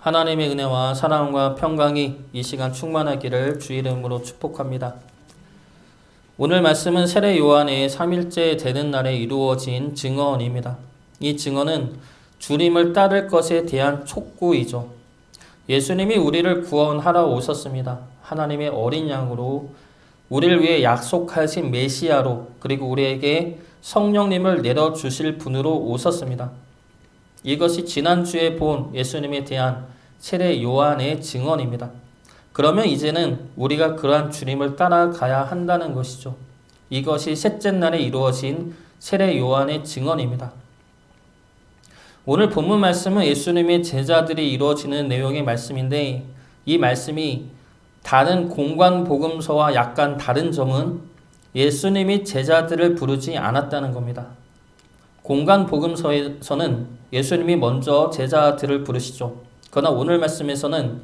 하나님의 은혜와 사랑과 평강이 이 시간 충만하기를 주 이름으로 축복합니다. 오늘 말씀은 세례 요한의 3일째 되는 날에 이루어진 증언입니다. 이 증언은 주님을 따를 것에 대한 촉구이죠. 예수님이 우리를 구원하러 오셨습니다. 하나님의 어린 양으로 우리를 위해 약속하신 메시아로, 그리고 우리에게 성령님을 내려주실 분으로 오셨습니다. 이것이 지난주에 본 예수님에 대한 세례 요한의 증언입니다. 그러면 이제는 우리가 그러한 주님을 따라가야 한다는 것이죠. 이것이 셋째 날에 이루어진 세례 요한의 증언입니다. 오늘 본문 말씀은 예수님의 제자들이 이루어지는 내용의 말씀인데, 이 말씀이 다른 공관 복음서와 약간 다른 점은 예수님이 제자들을 부르지 않았다는 겁니다. 공관 복음서에서는 예수님이 먼저 제자들을 부르시죠. 그러나 오늘 말씀에서는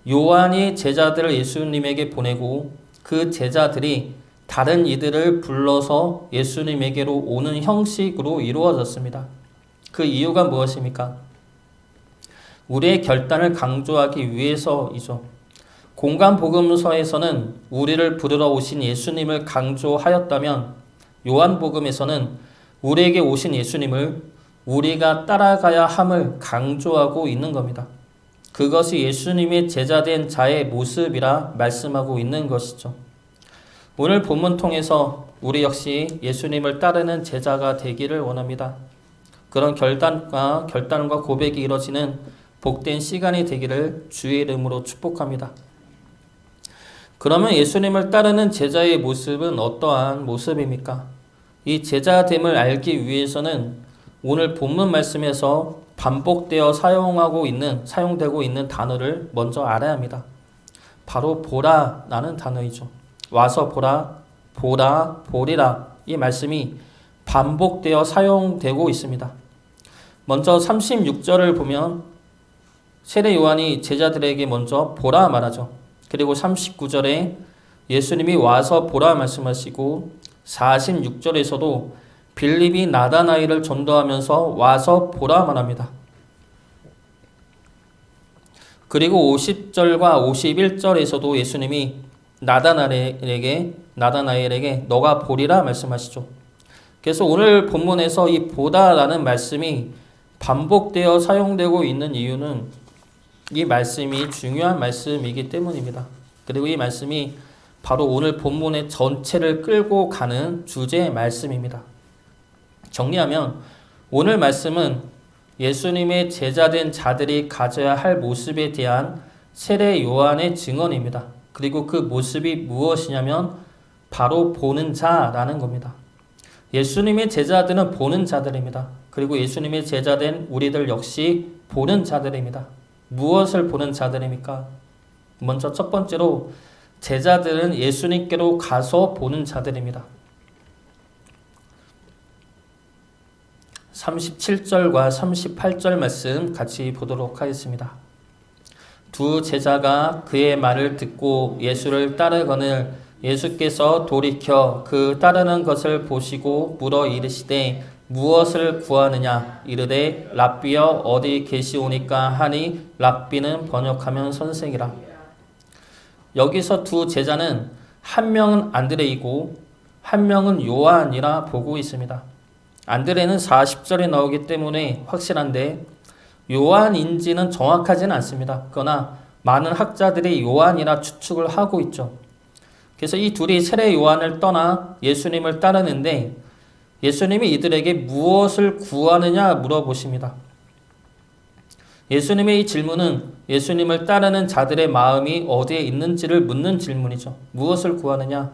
요한이 제자들을 예수님에게 보내고 그 제자들이 다른 이들을 불러서 예수님에게로 오는 형식으로 이루어졌습니다. 그 이유가 무엇입니까? 우리의 결단을 강조하기 위해서이죠. 공관 복음서에서는 우리를 부르러 오신 예수님을 강조하였다면 요한 복음에서는 우리에게 오신 예수님을 우리가 따라가야 함을 강조하고 있는 겁니다. 그것이 예수님의 제자된 자의 모습이라 말씀하고 있는 것이죠. 오늘 본문 통해서 우리 역시 예수님을 따르는 제자가 되기를 원합니다. 그런 결단과 고백이 이루어지는 복된 시간이 되기를 주의 이름으로 축복합니다. 그러면 예수님을 따르는 제자의 모습은 어떠한 모습입니까? 이 제자됨을 알기 위해서는 오늘 본문 말씀에서 반복되어 사용되고 있는 단어를 먼저 알아야 합니다. 바로 보라라는 단어이죠. 와서 보라, 보라, 보리라, 이 말씀이 반복되어 사용되고 있습니다. 먼저 36절을 보면 세례 요한이 제자들에게 먼저 보라 말하죠. 그리고 39절에 예수님이 와서 보라 말씀하시고 46절에서도 빌립이 나다나엘을 전도하면서 와서 보라 말합니다. 그리고 50절과 51절에서도 예수님이 나다나엘에게 너가 보리라 말씀하시죠. 그래서 오늘 본문에서 이 보다라는 말씀이 반복되어 사용되고 있는 이유는 이 말씀이 중요한 말씀이기 때문입니다. 그리고 이 말씀이 바로 오늘 본문의 전체를 끌고 가는 주제의 말씀입니다. 정리하면 오늘 말씀은 예수님의 제자된 자들이 가져야 할 모습에 대한 세례 요한의 증언입니다. 그리고 그 모습이 무엇이냐면 바로 보는 자라는 겁니다. 예수님의 제자들은 보는 자들입니다. 그리고 예수님의 제자된 우리들 역시 보는 자들입니다. 무엇을 보는 자들입니까? 먼저 첫 번째로 제자들은 예수님께로 가서 보는 자들입니다. 37절과 38절 말씀 같이 보도록 하겠습니다. 두 제자가 그의 말을 듣고 예수를 따르거늘 예수께서 돌이켜 그 따르는 것을 보시고 물어 이르시되 무엇을 구하느냐 이르되 랍비여 어디 계시오니까 하니 랍비는 번역하면 선생이라. 여기서 두 제자는 한 명은 안드레이고 한 명은 요한이라 보고 있습니다. 안드레는 40절에 나오기 때문에 확실한데 요한인지는 정확하지는 않습니다. 그러나 많은 학자들이 요한이라 추측을 하고 있죠. 그래서 이 둘이 세례 요한을 떠나 예수님을 따르는데 예수님이 이들에게 무엇을 구하느냐 물어보십니다. 예수님의 이 질문은 예수님을 따르는 자들의 마음이 어디에 있는지를 묻는 질문이죠. 무엇을 구하느냐?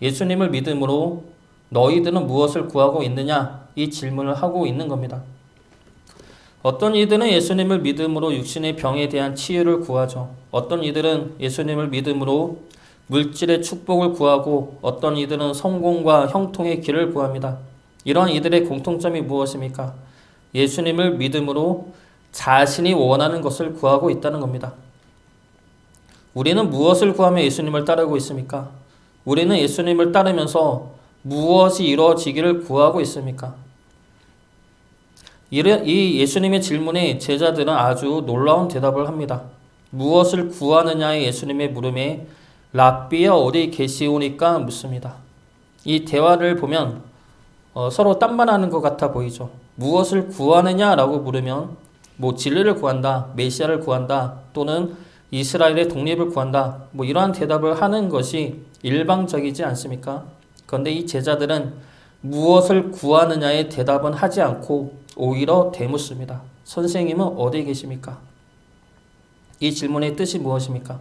예수님을 믿음으로 너희들은 무엇을 구하고 있느냐? 이 질문을 하고 있는 겁니다. 어떤 이들은 예수님을 믿음으로 육신의 병에 대한 치유를 구하죠. 어떤 이들은 예수님을 믿음으로 물질의 축복을 구하고 어떤 이들은 성공과 형통의 길을 구합니다. 이러한 이들의 공통점이 무엇입니까? 예수님을 믿음으로 자신이 원하는 것을 구하고 있다는 겁니다. 우리는 무엇을 구하며 예수님을 따르고 있습니까? 우리는 예수님을 따르면서 무엇이 이루어지기를 구하고 있습니까? 이 예수님의 질문에 제자들은 아주 놀라운 대답을 합니다. 무엇을 구하느냐의 예수님의 물음에 랍비여 어디 계시오니까 묻습니다. 이 대화를 보면 서로 딴말하는 것 같아 보이죠. 무엇을 구하느냐라고 물으면 뭐 진리를 구한다, 메시아를 구한다, 또는 이스라엘의 독립을 구한다, 뭐 이러한 대답을 하는 것이 일방적이지 않습니까? 그런데 이 제자들은 무엇을 구하느냐의 대답은 하지 않고 오히려 되묻습니다. 선생님은 어디 계십니까? 이 질문의 뜻이 무엇입니까?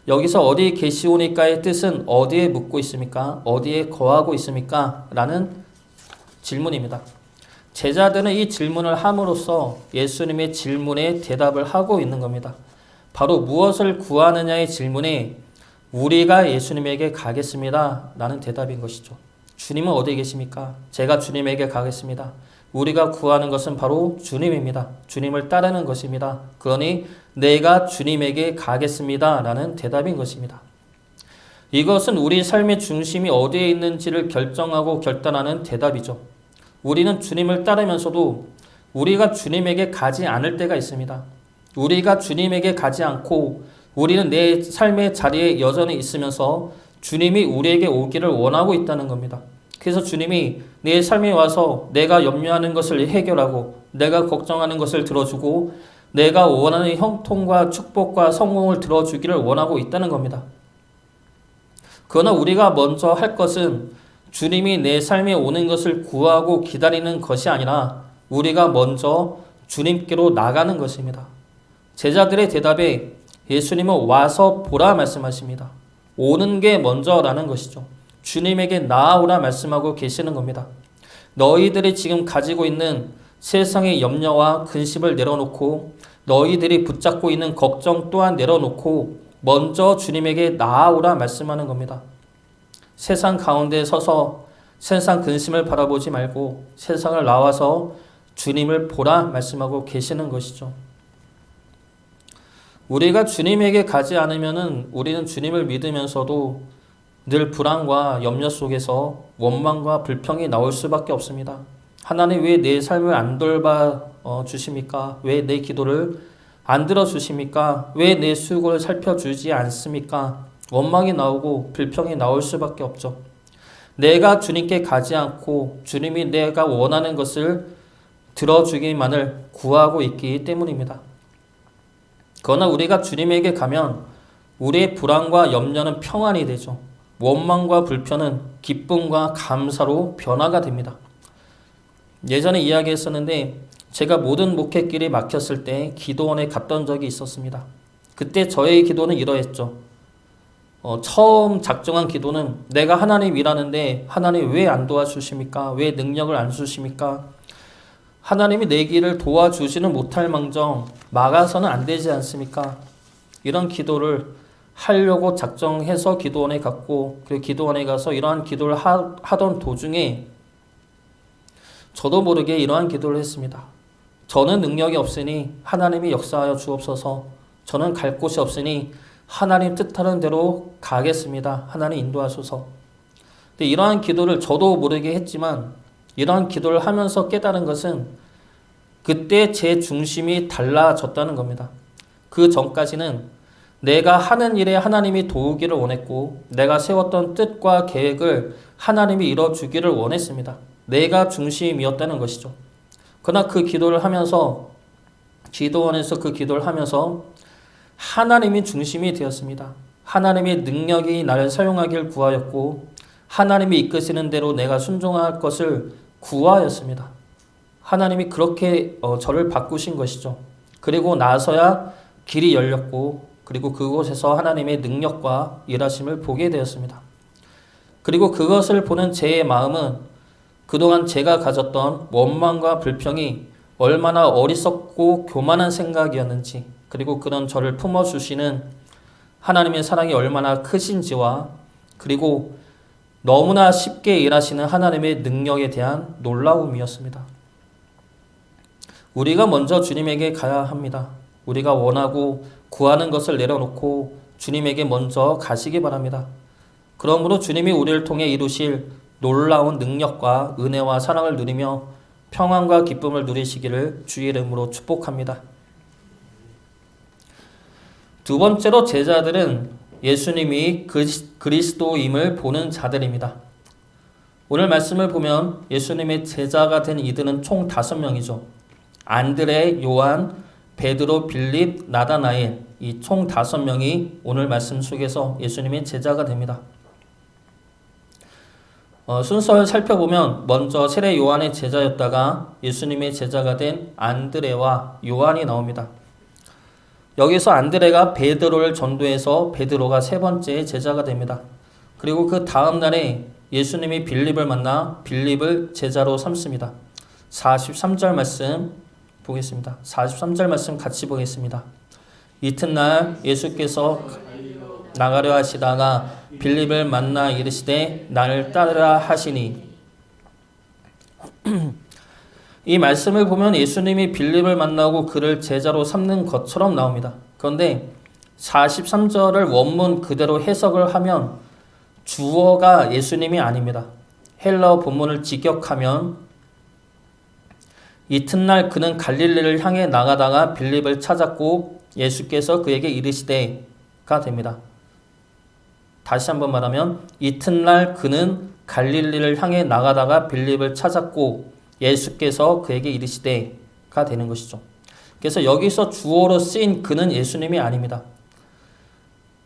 여기서 어디 계시오니까의 뜻은 어디에 묻고 있습니까? 어디에 거하고 있습니까? 라는 질문입니다. 제자들은 이 질문을 함으로써 예수님의 질문에 대답을 하고 있는 겁니다. 바로 무엇을 구하느냐의 질문에 우리가 예수님에게 가겠습니다. 라는 대답인 것이죠. 주님은 어디 계십니까? 제가 주님에게 가겠습니다. 우리가 구하는 것은 바로 주님입니다. 주님을 따르는 것입니다. 그러니 내가 주님에게 가겠습니다. 라는 대답인 것입니다. 이것은 우리 삶의 중심이 어디에 있는지를 결정하고 결단하는 대답이죠. 우리는 주님을 따르면서도 우리가 주님에게 가지 않을 때가 있습니다. 우리가 주님에게 가지 않고 우리는 내 삶의 자리에 여전히 있으면서 주님이 우리에게 오기를 원하고 있다는 겁니다. 그래서 주님이 내 삶에 와서 내가 염려하는 것을 해결하고 내가 걱정하는 것을 들어주고 내가 원하는 형통과 축복과 성공을 들어주기를 원하고 있다는 겁니다. 그러나 우리가 먼저 할 것은 주님이 내 삶에 오는 것을 구하고 기다리는 것이 아니라 우리가 먼저 주님께로 나가는 것입니다. 제자들의 대답에 예수님은 와서 보라 말씀하십니다. 오는 게 먼저라는 것이죠. 주님에게 나아오라 말씀하고 계시는 겁니다. 너희들이 지금 가지고 있는 세상의 염려와 근심을 내려놓고 너희들이 붙잡고 있는 걱정 또한 내려놓고 먼저 주님에게 나아오라 말씀하는 겁니다. 세상 가운데 서서 세상 근심을 바라보지 말고 세상을 나와서 주님을 보라 말씀하고 계시는 것이죠. 우리가 주님에게 가지 않으면은 우리는 주님을 믿으면서도 늘 불안과 염려 속에서 원망과 불평이 나올 수밖에 없습니다. 하나님 왜 내 삶을 안 돌봐 주십니까? 왜 내 기도를 안 들어주십니까? 왜 내 수고를 살펴주지 않습니까? 원망이 나오고 불평이 나올 수밖에 없죠. 내가 주님께 가지 않고 주님이 내가 원하는 것을 들어주기만을 구하고 있기 때문입니다. 그러나 우리가 주님에게 가면 우리의 불안과 염려는 평안이 되죠. 원망과 불편은 기쁨과 감사로 변화가 됩니다. 예전에 이야기했었는데 제가 모든 목회길이 막혔을 때 기도원에 갔던 적이 있었습니다. 그때 저의 기도는 이러했죠. 처음 작정한 기도는 내가 하나님 일하는데 하나님 왜 안 도와주십니까? 왜 능력을 안 주십니까? 하나님이 내 길을 도와주지는 못할 망정 막아서는 안 되지 않습니까? 이런 기도를 하려고 작정해서 기도원에 갔고 그리고 기도원에 가서 이러한 기도를 하던 도중에 저도 모르게 이러한 기도를 했습니다. 저는 능력이 없으니 하나님이 역사하여 주옵소서. 저는 갈 곳이 없으니 하나님 뜻하는 대로 가겠습니다. 하나님 인도하소서. 근데 이러한 기도를 저도 모르게 했지만 이러한 기도를 하면서 깨달은 것은 그때 제 중심이 달라졌다는 겁니다. 그 전까지는 내가 하는 일에 하나님이 도우기를 원했고 내가 세웠던 뜻과 계획을 하나님이 이뤄주기를 원했습니다. 내가 중심이었다는 것이죠. 그러나 그 기도를 하면서 기도원에서 그 기도를 하면서 하나님이 중심이 되었습니다. 하나님의 능력이 나를 사용하길 구하였고 하나님이 이끄시는 대로 내가 순종할 것을 구하였습니다. 하나님이 그렇게 저를 바꾸신 것이죠. 그리고 나서야 길이 열렸고 그리고 그곳에서 하나님의 능력과 일하심을 보게 되었습니다. 그리고 그것을 보는 제 마음은 그동안 제가 가졌던 원망과 불평이 얼마나 어리석고 교만한 생각이었는지 그리고 그런 저를 품어주시는 하나님의 사랑이 얼마나 크신지와 그리고 너무나 쉽게 일하시는 하나님의 능력에 대한 놀라움이었습니다. 우리가 먼저 주님에게 가야 합니다. 우리가 원하고 구하는 것을 내려놓고 주님에게 먼저 가시기 바랍니다. 그러므로 주님이 우리를 통해 이루실 놀라운 능력과 은혜와 사랑을 누리며 평안과 기쁨을 누리시기를 주의 이름으로 축복합니다. 두 번째로 제자들은 예수님이 그리스도임을 보는 자들입니다. 오늘 말씀을 보면 예수님의 제자가 된 이들은 총 5명이죠. 안드레, 요한, 베드로, 빌립, 나다나엘, 이 총 5명이 오늘 말씀 속에서 예수님의 제자가 됩니다. 순서를 살펴보면 먼저 세례 요한의 제자였다가 예수님의 제자가 된 안드레와 요한이 나옵니다. 여기서 안드레가 베드로를 전도해서 베드로가 세 번째 제자가 됩니다. 그리고 그 다음 날에 예수님이 빌립을 만나 빌립을 제자로 삼습니다. 43절 말씀 보겠습니다. 43절 말씀 같이 보겠습니다. 이튿날 예수께서 나가려 하시다가 빌립을 만나 이르시되 나를 따르라 하시니 이 말씀을 보면 예수님이 빌립을 만나고 그를 제자로 삼는 것처럼 나옵니다. 그런데 43절을 원문 그대로 해석을 하면 주어가 예수님이 아닙니다. 헬라어 본문을 직역하면 이튿날 그는 갈릴리를 향해 나가다가 빌립을 찾았고 예수께서 그에게 이르시되가 됩니다. 다시 한번 말하면 이튿날 그는 갈릴리를 향해 나가다가 빌립을 찾았고 예수께서 그에게 이르시되가 되는 것이죠. 그래서 여기서 주어로 쓰인 그는 예수님이 아닙니다.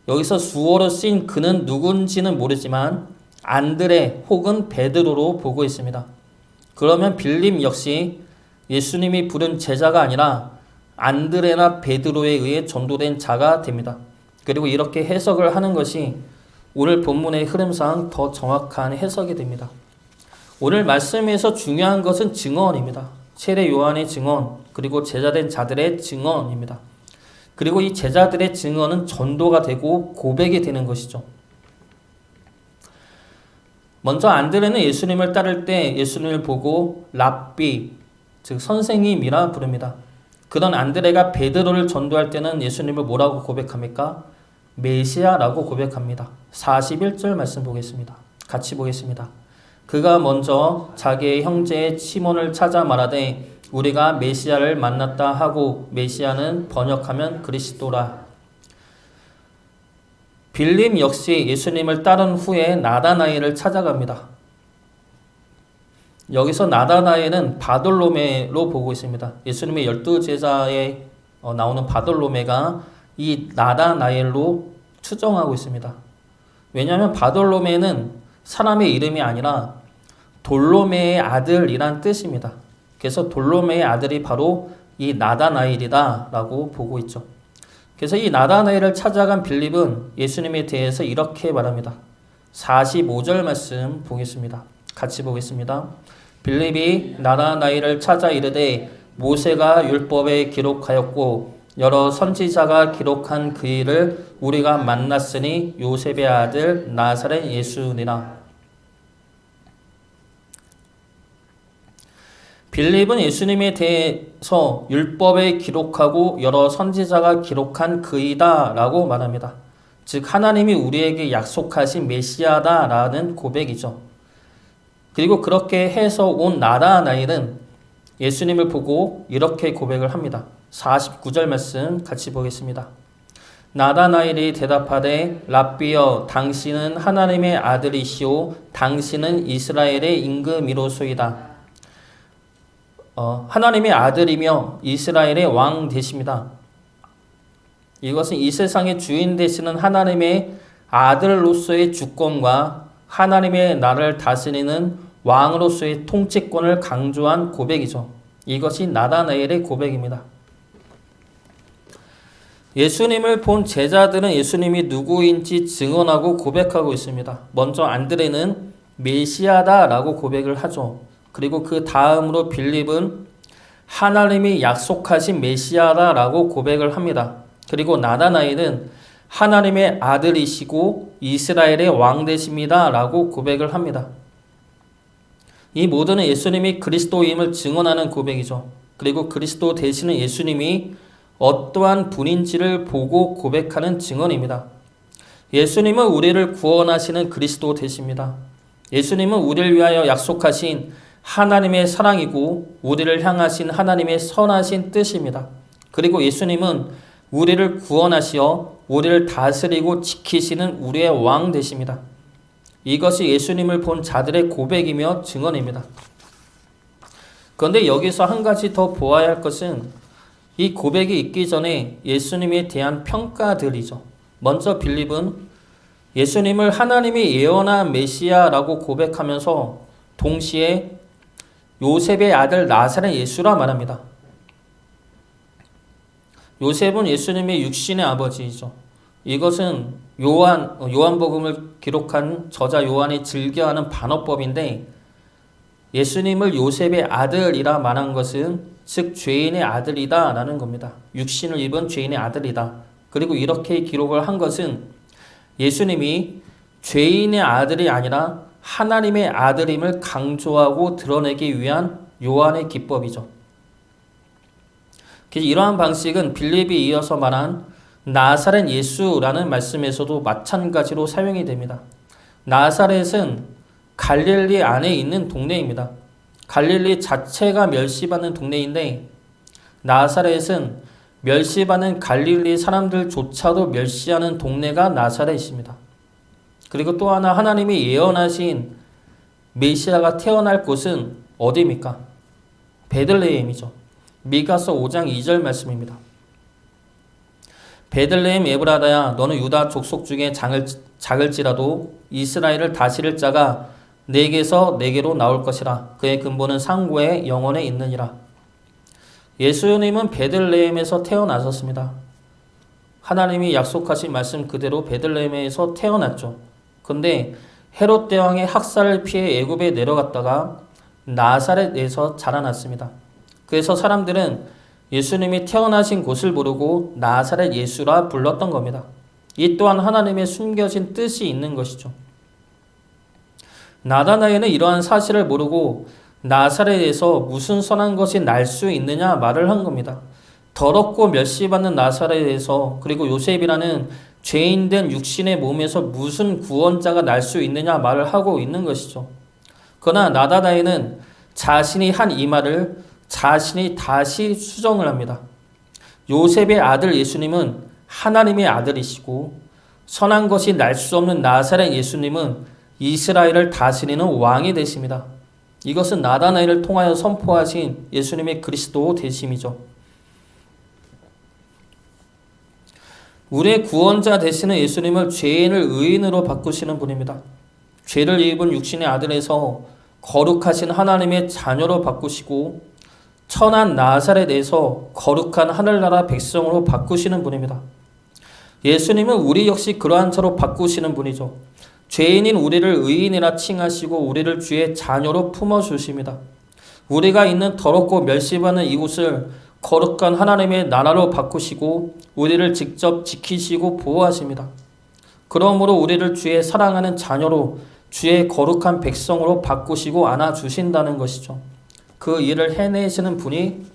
여기서 주어로 쓰인 그는 누군지는 모르지만 안드레 혹은 베드로로 보고 있습니다. 그러면 빌립 역시 예수님이 부른 제자가 아니라 안드레나 베드로에 의해 전도된 자가 됩니다. 그리고 이렇게 해석을 하는 것이 오늘 본문의 흐름상 더 정확한 해석이 됩니다. 오늘 말씀에서 중요한 것은 증언입니다. 세례 요한의 증언, 그리고 제자된 자들의 증언입니다. 그리고 이 제자들의 증언은 전도가 되고 고백이 되는 것이죠. 먼저 안드레는 예수님을 따를 때 예수님을 보고 랍비, 즉 선생님이라 부릅니다. 그런 안드레가 베드로를 전도할 때는 예수님을 뭐라고 고백합니까? 메시아라고 고백합니다. 41절 말씀 보겠습니다. 같이 보겠습니다. 그가 먼저 자기의 형제 시몬을 찾아 말하되 우리가 메시아를 만났다 하고 메시아는 번역하면 그리스도라. 빌립 역시 예수님을 따른 후에 나다나엘을 찾아갑니다. 여기서 나다나엘은 바돌로메로 보고 있습니다. 예수님의 12제자에 나오는 바돌로메가 이 나다나엘로 추정하고 있습니다. 왜냐하면 바돌로메는 사람의 이름이 아니라 돌로메의 아들이란 뜻입니다. 그래서 돌로메의 아들이 바로 이 나다나엘이다 라고 보고 있죠. 그래서 이 나다나엘을 찾아간 빌립은 예수님에 대해서 이렇게 말합니다. 45절 말씀 보겠습니다. 같이 보겠습니다. 빌립이 나다나엘을 찾아 이르되 모세가 율법에 기록하였고 여러 선지자가 기록한 그 일을 우리가 만났으니 요셉의 아들 나사렛 예수니라. 빌립은 예수님에 대해서 율법에 기록하고 여러 선지자가 기록한 그이다 라고 말합니다. 즉 하나님이 우리에게 약속하신 메시아다라는 고백이죠. 그리고 그렇게 해서 온 나다나엘은 예수님을 보고 이렇게 고백을 합니다. 49절 말씀 같이 보겠습니다. 나다나엘이 대답하되 랍비여 당신은 하나님의 아들이시오 당신은 이스라엘의 임금이로소이다. 하나님의 아들이며 이스라엘의 왕 되십니다. 이것은 이 세상의 주인 되시는 하나님의 아들로서의 주권과 하나님의 나라를 다스리는 왕으로서의 통치권을 강조한 고백이죠. 이것이 나다나엘의 고백입니다. 예수님을 본 제자들은 예수님이 누구인지 증언하고 고백하고 있습니다. 먼저 안드레는 메시아다라고 고백을 하죠. 그리고 그 다음으로 빌립은 하나님이 약속하신 메시아다라고 고백을 합니다. 그리고 나다나엘은 하나님의 아들이시고 이스라엘의 왕 되십니다 라고 고백을 합니다. 이 모두는 예수님이 그리스도임을 증언하는 고백이죠. 그리고 그리스도 되시는 예수님이 어떠한 분인지를 보고 고백하는 증언입니다. 예수님은 우리를 구원하시는 그리스도 되십니다. 예수님은 우리를 위하여 약속하신 하나님의 사랑이고 우리를 향하신 하나님의 선하신 뜻입니다. 그리고 예수님은 우리를 구원하시어 우리를 다스리고 지키시는 우리의 왕 되십니다. 이것이 예수님을 본 자들의 고백이며 증언입니다. 그런데 여기서 한 가지 더 보아야 할 것은 이 고백이 있기 전에 예수님에 대한 평가들이죠. 먼저 빌립은 예수님을 하나님이 예언한 메시아라고 고백하면서 동시에 요셉의 아들 나사렛 예수라 말합니다. 요셉은 예수님의 육신의 아버지이죠. 이것은 요한복음을 기록한 저자 요한이 즐겨하는 반어법인데 예수님을 요셉의 아들이라 말한 것은 즉 죄인의 아들이다 라는 겁니다. 육신을 입은 죄인의 아들이다. 그리고 이렇게 기록을 한 것은 예수님이 죄인의 아들이 아니라 하나님의 아들임을 강조하고 드러내기 위한 요한의 기법이죠. 이러한 방식은 빌립이 이어서 말한 나사렛 예수라는 말씀에서도 마찬가지로 사용이 됩니다. 나사렛은 갈릴리 안에 있는 동네입니다. 갈릴리 자체가 멸시받는 동네인데 나사렛은 멸시받는 갈릴리 사람들조차도 멸시하는 동네가 나사렛입니다. 그리고 또 하나 하나님이 예언하신 메시아가 태어날 곳은 어디입니까? 베들레헴이죠. 미가서 5장 2절 말씀입니다. 베들레헴 에브라다야 너는 유다 족속 중에 작을지라도 이스라엘을 다스릴 자가 내게서 내게로 나올 것이라. 그의 근본은 상고의 영원에 있느니라. 예수님은 베들레헴에서 태어나셨습니다. 하나님이 약속하신 말씀 그대로 베들레헴에서 태어났죠. 근데 헤롯 대왕의 학살을 피해 애굽에 내려갔다가 나사렛에서 자라났습니다. 그래서 사람들은 예수님이 태어나신 곳을 모르고 나사렛 예수라 불렀던 겁니다. 이 또한 하나님의 숨겨진 뜻이 있는 것이죠. 나다나엘은 이러한 사실을 모르고 나사렛에서 무슨 선한 것이 날 수 있느냐 말을 한 겁니다. 더럽고 멸시받는 나사렛에서 그리고 요셉이라는 죄인된 육신의 몸에서 무슨 구원자가 날 수 있느냐 말을 하고 있는 것이죠. 그러나 나다나엘은 자신이 한 이 말을 자신이 다시 수정을 합니다. 요셉의 아들 예수님은 하나님의 아들이시고 선한 것이 날 수 없는 나사렛 예수님은 이스라엘을 다스리는 왕이 되십니다. 이것은 나다나엘을 통하여 선포하신 예수님의 그리스도 되심이죠. 우리의 구원자 되시는 예수님을 죄인을 의인으로 바꾸시는 분입니다. 죄를 입은 육신의 아들에서 거룩하신 하나님의 자녀로 바꾸시고 천한 나사렛에서 거룩한 하늘나라 백성으로 바꾸시는 분입니다. 예수님은 우리 역시 그러한 자로 바꾸시는 분이죠. 죄인인 우리를 의인이라 칭하시고 우리를 주의 자녀로 품어주십니다. 우리가 있는 더럽고 멸시받는 이곳을 거룩한 하나님의 나라로 바꾸시고 우리를 직접 지키시고 보호하십니다. 그러므로 우리를 주의 사랑하는 자녀로 주의 거룩한 백성으로 바꾸시고 안아주신다는 것이죠. 그 일을 해내시는 분이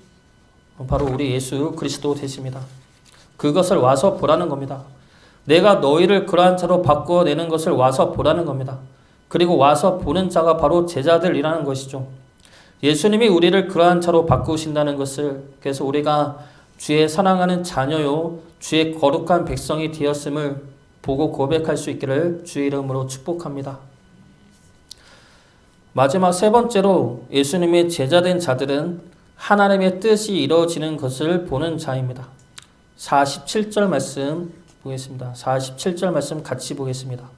바로 우리 예수 그리스도 되십니다. 그것을 와서 보라는 겁니다. 내가 너희를 그러한 자로 바꿔내는 것을 와서 보라는 겁니다. 그리고 와서 보는 자가 바로 제자들이라는 것이죠. 예수님이 우리를 그러한 자로 바꾸신다는 것을 그래서 우리가 주의 사랑하는 자녀요 주의 거룩한 백성이 되었음을 보고 고백할 수 있기를 주의 이름으로 축복합니다. 마지막 세 번째로 예수님의 제자된 자들은 하나님의 뜻이 이루어지는 것을 보는 자입니다. 47절 말씀 보겠습니다. 47절 말씀 같이 보겠습니다.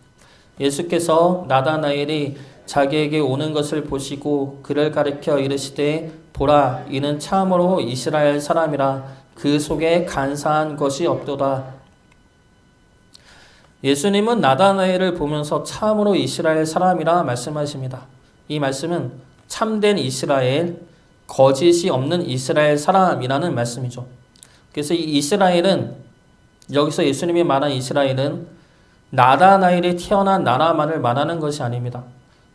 예수께서 나다나엘이 자기에게 오는 것을 보시고 그를 가리켜 이르시되 보라 이는 참으로 이스라엘 사람이라 그 속에 간사한 것이 없도다. 예수님은 나다나엘을 보면서 참으로 이스라엘 사람이라 말씀하십니다. 이 말씀은 참된 이스라엘, 거짓이 없는 이스라엘 사람이라는 말씀이죠. 그래서 이 이스라엘은 여기서 예수님이 말한 이스라엘은 나다나엘이 태어난 나라만을 말하는 것이 아닙니다.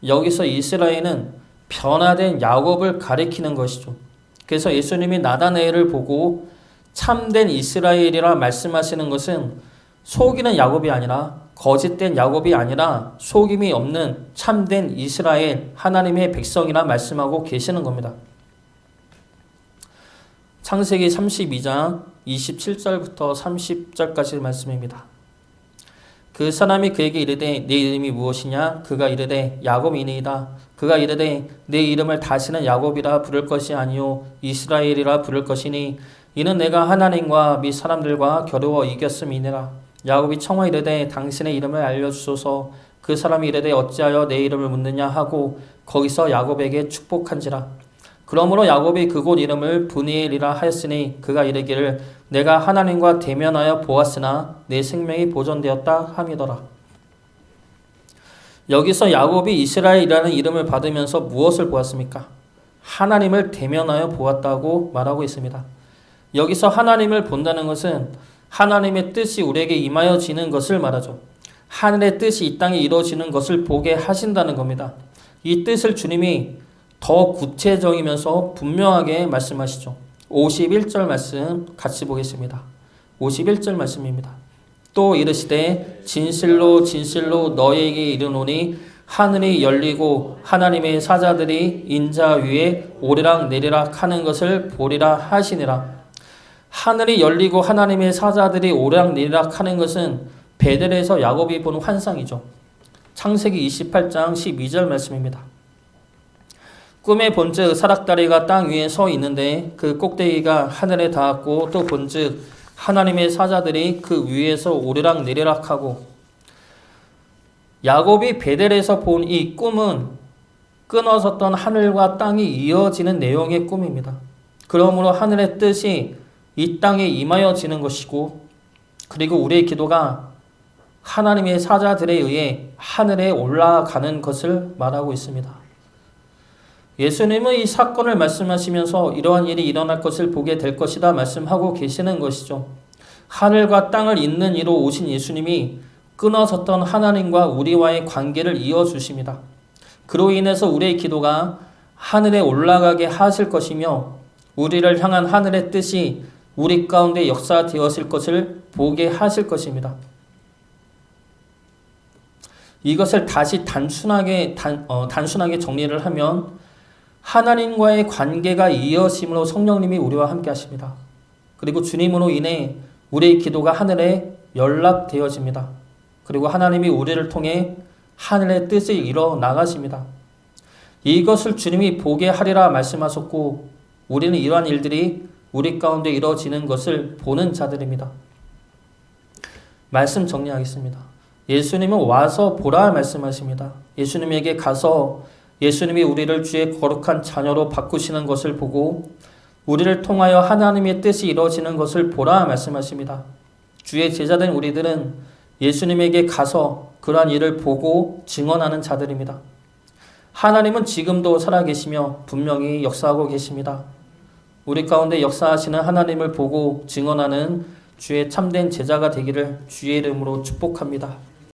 여기서 이스라엘은 변화된 야곱을 가리키는 것이죠. 그래서 예수님이 나다나엘을 보고 참된 이스라엘이라 말씀하시는 것은 속이는 야곱이 아니라 거짓된 야곱이 아니라 속임이 없는 참된 이스라엘 하나님의 백성이라 말씀하고 계시는 겁니다. 창세기 32장 27절부터 30절까지 말씀입니다. 그 사람이 그에게 이르되 네 이름이 무엇이냐? 그가 이르되 야곱이니이다. 그가 이르되 네 이름을 다시는 야곱이라 부를 것이 아니요 이스라엘이라 부를 것이니 이는 내가 하나님과 및 사람들과 겨루어 이겼음이니라. 야곱이 청하 이르되 당신의 이름을 알려주소서. 그 사람이 이르되 어찌하여 내 이름을 묻느냐 하고 거기서 야곱에게 축복한지라. 그러므로 야곱이 그곳 이름을 브니엘이라 하였으니 그가 이르기를 내가 하나님과 대면하여 보았으나 내 생명이 보존되었다 함이더라. 여기서 야곱이 이스라엘이라는 이름을 받으면서 무엇을 보았습니까? 하나님을 대면하여 보았다고 말하고 있습니다. 여기서 하나님을 본다는 것은 하나님의 뜻이 우리에게 임하여지는 것을 말하죠. 하늘의 뜻이 이 땅에 이루어지는 것을 보게 하신다는 겁니다. 이 뜻을 주님이 더 구체적이면서 분명하게 말씀하시죠. 51절 말씀 같이 보겠습니다. 51절 말씀입니다. 또 이르시되 진실로 진실로 너희에게 이르노니 하늘이 열리고 하나님의 사자들이 인자 위에 오르락 내리락 하는 것을 보리라 하시니라. 하늘이 열리고 하나님의 사자들이 오르락 내리락 하는 것은 베델에서 야곱이 본 환상이죠. 창세기 28장 12절 말씀입니다. 꿈에 본즉 사락다리가 땅 위에 서 있는데 그 꼭대기가 하늘에 닿았고 또 본즉 하나님의 사자들이 그 위에서 오르락 내리락하고. 야곱이 베델에서 본 이 꿈은 끊어졌던 하늘과 땅이 이어지는 내용의 꿈입니다. 그러므로 하늘의 뜻이 이 땅에 임하여지는 것이고 그리고 우리의 기도가 하나님의 사자들에 의해 하늘에 올라가는 것을 말하고 있습니다. 예수님은 이 사건을 말씀하시면서 이러한 일이 일어날 것을 보게 될 것이다 말씀하고 계시는 것이죠. 하늘과 땅을 잇는 이로 오신 예수님이 끊어졌던 하나님과 우리와의 관계를 이어주십니다. 그로 인해서 우리의 기도가 하늘에 올라가게 하실 것이며 우리를 향한 하늘의 뜻이 우리 가운데 역사되었을 것을 보게 하실 것입니다. 이것을 다시 단순하게 정리를 하면 하나님과의 관계가 이어짐으로 성령님이 우리와 함께 하십니다. 그리고 주님으로 인해 우리의 기도가 하늘에 연락되어집니다. 그리고 하나님이 우리를 통해 하늘의 뜻을 이뤄 나가십니다. 이것을 주님이 보게 하리라 말씀하셨고 우리는 이러한 일들이 우리 가운데 이루어지는 것을 보는 자들입니다. 말씀 정리하겠습니다. 예수님은 와서 보라 말씀하십니다. 예수님에게 가서 예수님이 우리를 주의 거룩한 자녀로 바꾸시는 것을 보고 우리를 통하여 하나님의 뜻이 이루어지는 것을 보라 말씀하십니다. 주의 제자된 우리들은 예수님에게 가서 그러한 일을 보고 증언하는 자들입니다. 하나님은 지금도 살아계시며 분명히 역사하고 계십니다. 우리 가운데 역사하시는 하나님을 보고 증언하는 주의 참된 제자가 되기를 주의 이름으로 축복합니다.